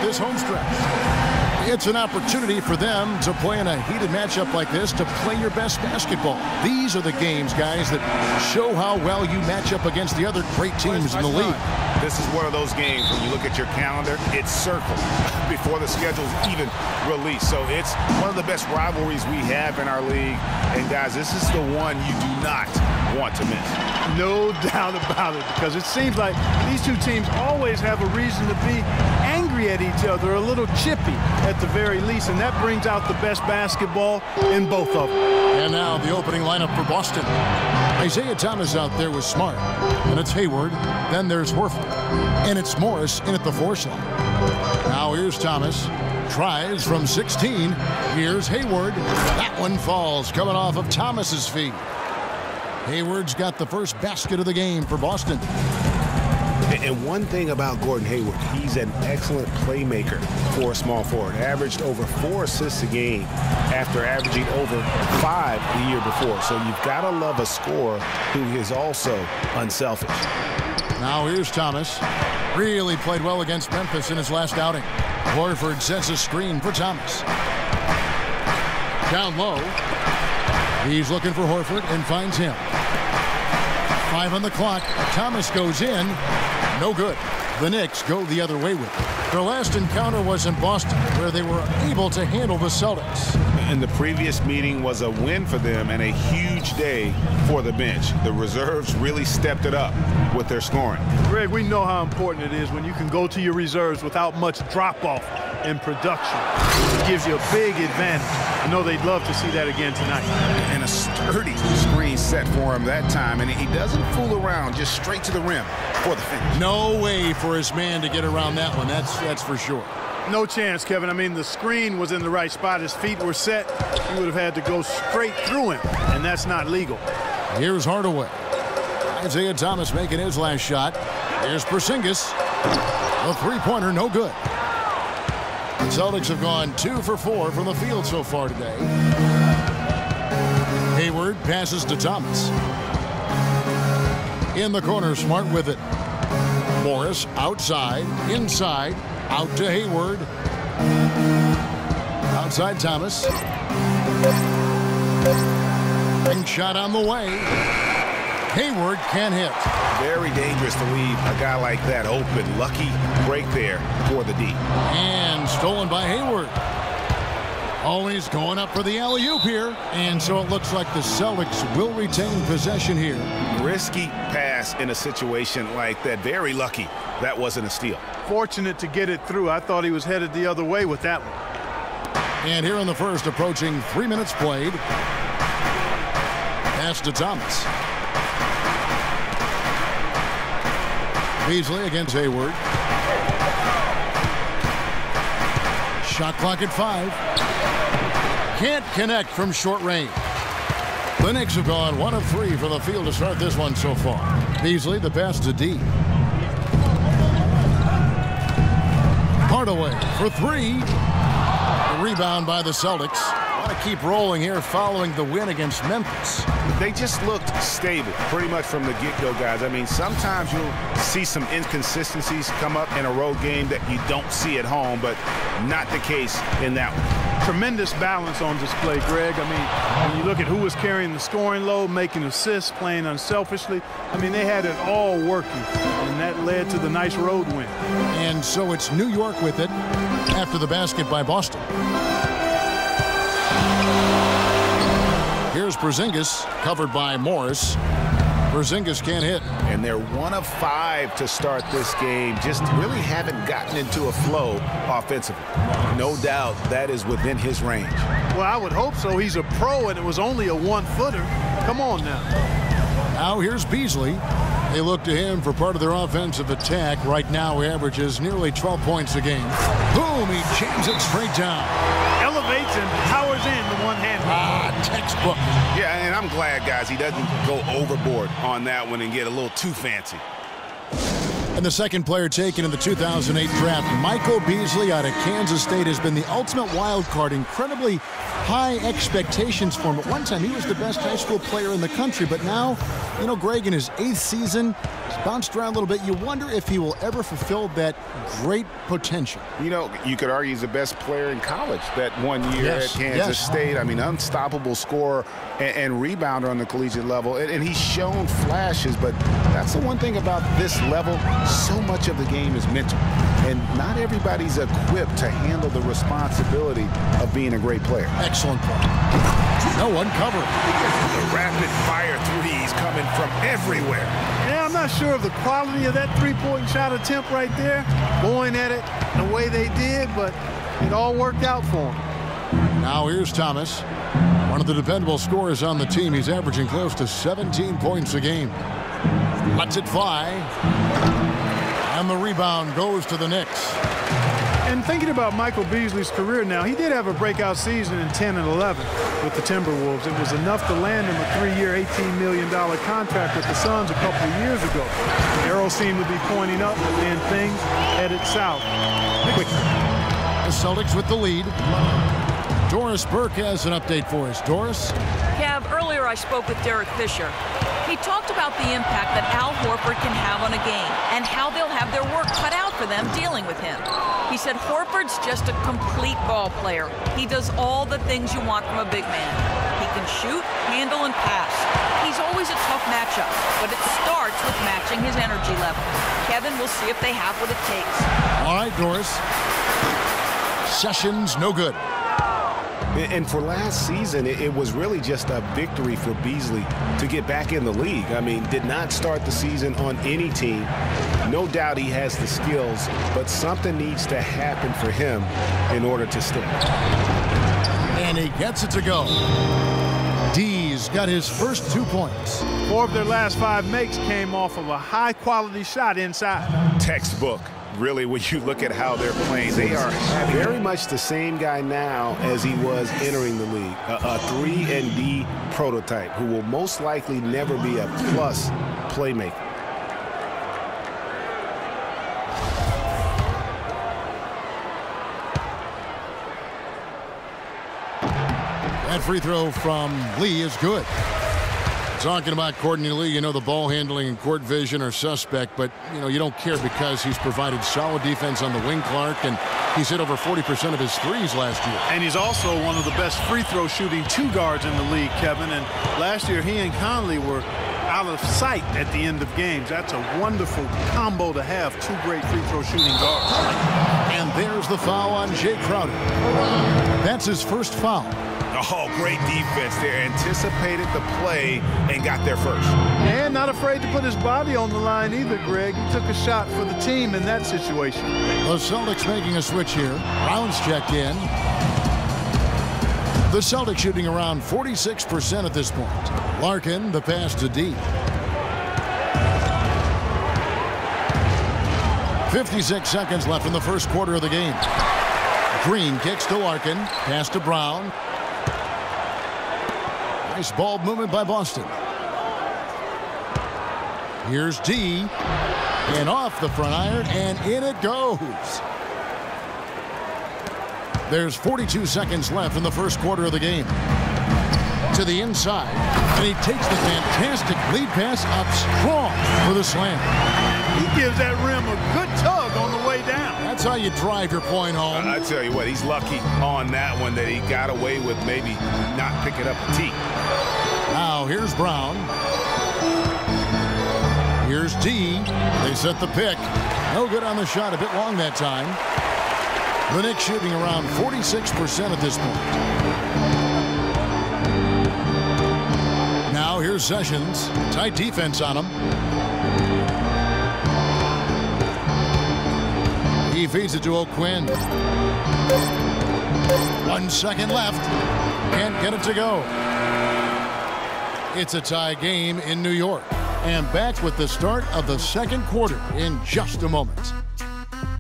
this home stretch. It's an opportunity for them to play in a heated matchup like this, to play your best basketball. These are the games, guys, that show how well you match up against the other great teams in the league. This is one of those games when you look at your calendar, it's circled before the schedule's even released. So it's one of the best rivalries we have in our league. And, guys, this is the one you do not want to miss. No doubt about it, because it seems like these two teams always have a reason to be angry at each other, a little chippy at the very least, and that brings out the best basketball in both of them. And now the opening lineup for Boston. Isaiah Thomas out there with Smart, and it's Hayward. Then there's Horford, and it's Morris in at the 4 slot. Now here's Thomas. Tries from 16. Here's Hayward. That one falls, coming off of Thomas's feet. Hayward's got the first basket of the game for Boston. And one thing about Gordon Hayward, he's an excellent playmaker for a small forward. Averaged over 4 assists a game after averaging over 5 the year before. So you've got to love a scorer who is also unselfish. Now here's Thomas. Really played well against Memphis in his last outing. Horford sets a screen for Thomas. Down low. He's looking for Horford and finds him. 5 on the clock. Thomas goes in. No good. The Knicks go the other way with it. Their last encounter was in Boston, where they were able to handle the Celtics. And the previous meeting was a win for them and a huge day for the bench. The reserves really stepped it up with their scoring. Greg, we know how important it is when you can go to your reserves without much drop-off in production. It gives you a big advantage. I know they'd love to see that again tonight. And a sturdy screen set for him that time, and he doesn't fool around, just straight to the rim for the finish. No way for his man to get around that one. That's for sure. No chance, Kevin. I mean, the screen was in the right spot. His feet were set. He would have had to go straight through him, and that's not legal. Here's Hardaway. Isaiah Thomas making his last shot. Here's Porzingis. A three-pointer, no good. The Celtics have gone 2 for 4 from the field so far today. Hayward passes to Thomas. In the corner, Smart with it. Morris outside, inside, out to Hayward. Outside Thomas. Ring shot on the way. Hayward can't hit. Very dangerous to leave a guy like that open. Lucky break there for the D. And stolen by Hayward. Always going up for the alley-oop here. And so it looks like the Celtics will retain possession here. Risky pass in a situation like that. Very lucky that wasn't a steal. Fortunate to get it through. I thought he was headed the other way with that one. And here in the first, approaching 3 minutes played. Pass to Thomas. Beasley against Hayward. Shot clock at 5. Can't connect from short range. The Knicks have gone 1 of 3 from the field to start this one so far. Beasley, the pass to D. Hardaway for 3. The rebound by the Celtics. Want to keep rolling here following the win against Memphis. They just looked stable pretty much from the get-go, guys. I mean, sometimes you'll see some inconsistencies come up in a road game that you don't see at home, but not the case in that one. Tremendous balance on display, Greg. I mean, when you look at who was carrying the scoring load, making assists, playing unselfishly, I mean, they had it all working, and that led to the nice road win. And so it's New York with it after the basket by Boston. Here's Porzingis, covered by Morris. Porzingis can't hit. And they're 1 of 5 to start this game. Just really haven't gotten into a flow offensively. No doubt that is within his range. Well, I would hope so. He's a pro, and it was only a 1-footer. Come on now. Now here's Beasley. They look to him for part of their offensive attack. Right now he averages nearly 12 points a game. Boom, he jams it straight down. Elevates and powers in the one-hand. Textbook. Yeah, and I'm glad, guys, he doesn't go overboard on that one and get a little too fancy. And the second player taken in the 2008 draft, Michael Beasley out of Kansas State, has been the ultimate wild card. Incredibly high expectations for him. At one time, he was the best high school player in the country. But now, you know, Greg, in his 8th season, he's bounced around a little bit. You wonder if he will ever fulfill that great potential. You know, you could argue he's the best player in college that 1 year at Kansas State. I mean, unstoppable scorer and rebounder on the collegiate level. And he's shown flashes, but that's the one thing about this level. So much of the game is mental, and not everybody's equipped to handle the responsibility of being a great player. Excellent point. No one covering. The rapid-fire threes coming from everywhere. Yeah, I'm not sure of the quality of that three-point shot attempt right there, going at it the way they did, but it all worked out for him. Now here's Thomas, one of the dependable scorers on the team. He's averaging close to 17 points a game. Lets it fly. And the rebound goes to the Knicks. And thinking about Michael Beasley's career now, he did have a breakout season in 10 and 11 with the Timberwolves. It was enough to land him a 3-year, $18 million contract with the Suns a couple of years ago. The arrow seemed to be pointing up, and things headed south quickly. The Celtics with the lead. Doris Burke has an update for us. Doris? Cav, earlier I spoke with Derek Fisher. He talked about the impact that Al Horford can have on a game and how they'll have their work cut out for them dealing with him. He said Horford's just a complete ball player. He does all the things you want from a big man. He can shoot, handle, and pass. He's always a tough matchup, but it starts with matching his energy level. Kevin, we'll see if they have what it takes. All right, Doris. Sessions, no good. And for last season, it was really just a victory for Beasley to get back in the league. I mean, did not start the season on any team. No doubt he has the skills, but something needs to happen for him in order to stay. And he gets it to go. D's got his first 2 points. 4 of their last 5 makes came off of a high-quality shot inside. Textbook. Really, when you look at how they're playing, they are very much the same guy now as he was entering the league. A 3-and-D prototype who will most likely never be a plus playmaker. That free throw from Lee is good. Talking about Courtney Lee, you know the ball handling and court vision are suspect, but you don't care because he's provided solid defense on the wing, Clark, and he's hit over 40% of his threes last year. And he's also one of the best free throw shooting 2 guards in the league, Kevin. And last year he and Conley were out of sight at the end of games. That's a wonderful combo to have, 2 great free throw shooting guards. And there's the foul on Jay Crowder. That's his first foul. Oh, great defense there. Anticipated the play and got there first. And not afraid to put his body on the line either, Greg. He took a shot for the team in that situation. The Celtics making a switch here. Brown's checked in. The Celtics shooting around 46% at this point. Larkin, the pass to D. 56 seconds left in the first quarter of the game. Green kicks to Larkin. Pass to Brown. Nice ball movement by Boston. Here's D. And off the front iron, and in it goes. There's 42 seconds left in the first quarter of the game. To the inside, and he takes the fantastic lead pass up strong for the slam. He gives that rim a good tug on the way down. That's how you drive your point home. I tell you what, he's lucky on that one that he got away with maybe not picking up a tee. Now here's Brown. Here's D. They set the pick. No good on the shot. A bit long that time. The Knicks shooting around 46% at this point. Now here's Sessions. Tight defense on him. He feeds it to O'Quinn. 1 second left. Can't get it to go. It's a tie game in New York. And back with the start of the second quarter in just a moment.